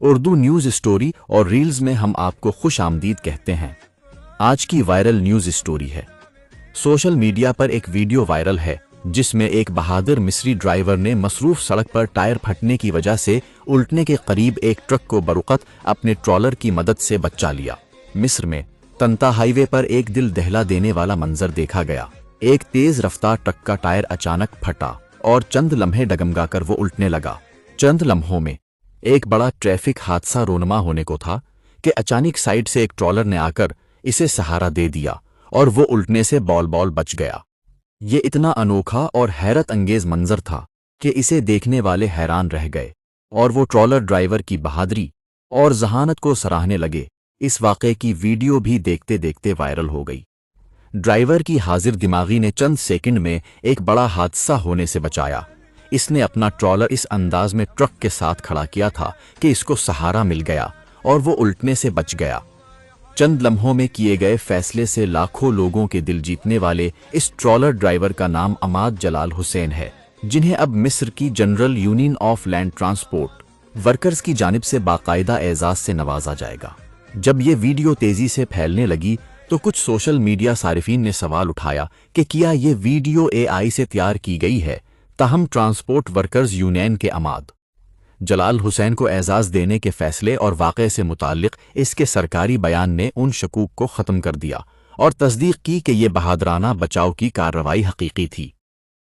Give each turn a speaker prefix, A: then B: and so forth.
A: Urdu news story اور reels میں ہم آپ کو خوش آمدید کہتے ہیں۔ آج کی وائرل نیوز اسٹوری ہے۔ سوشل میڈیا پر ایک ویڈیو وائرل ہے جس میں ایک بہادر مصری ڈرائیور نے مصروف سڑک پر ٹائر پھٹنے کی وجہ سے الٹنے کے قریب ایک ٹرک کو بروقت اپنے ٹرالر کی مدد سے بچا لیا۔ مصر میں تنتا ہائی وے پر ایک دل دہلا دینے والا منظر دیکھا گیا۔ ایک تیز رفتار ٹرک کا ٹائر اچانک پھٹا اور چند لمحے ڈگمگا کر وہ الٹنے لگا۔ چند لمحوں میں ایک بڑا ٹریفک حادثہ رونما ہونے کو تھا کہ اچانک سائیڈ سے ایک ٹرالر نے آ کر اسے سہارا دے دیا اور وہ الٹنے سے بال بچ گیا۔ یہ اتنا انوکھا اور حیرت انگیز منظر تھا کہ اسے دیکھنے والے حیران رہ گئے اور وہ ٹرالر ڈرائیور کی بہادری اور ذہانت کو سراہنے لگے۔ اس واقعے کی ویڈیو بھی دیکھتے دیکھتے وائرل ہو گئی۔ ڈرائیور کی حاضر دماغی نے چند سیکنڈ میں ایک بڑا حادثہ ہونے سے بچایا۔ اس نے اپنا ٹرالر اس انداز میں ٹرک کے ساتھ کھڑا کیا تھا کہ اس کو سہارا مل گیا اور وہ الٹنے سے بچ گیا۔ چند لمحوں میں کیے گئے فیصلے سے لاکھوں لوگوں کے دل جیتنے والے اس ٹرالر ڈرائیور کا نام عماد جلال حسین ہے، جنہیں اب مصر کی general union of land transport workers کی جانب سے باقاعدہ اعزاز سے نوازا جائے گا۔ جب یہ ویڈیو تیزی سے پھیلنے لگی تو کچھ سوشل میڈیا صارفین نے سوال اٹھایا کہ کیا یہ ویڈیو اے آئی سے تیار کی گئی ہے؟ تاہم ٹرانسپورٹ ورکرز یونین کے عماد جلال حسین کو اعزاز دینے کے فیصلے اور واقعے سے متعلق اس کے سرکاری بیان نے ان شکوک کو ختم کر دیا اور تصدیق کی کہ یہ بہادرانہ بچاؤ کی کارروائی حقیقی تھی۔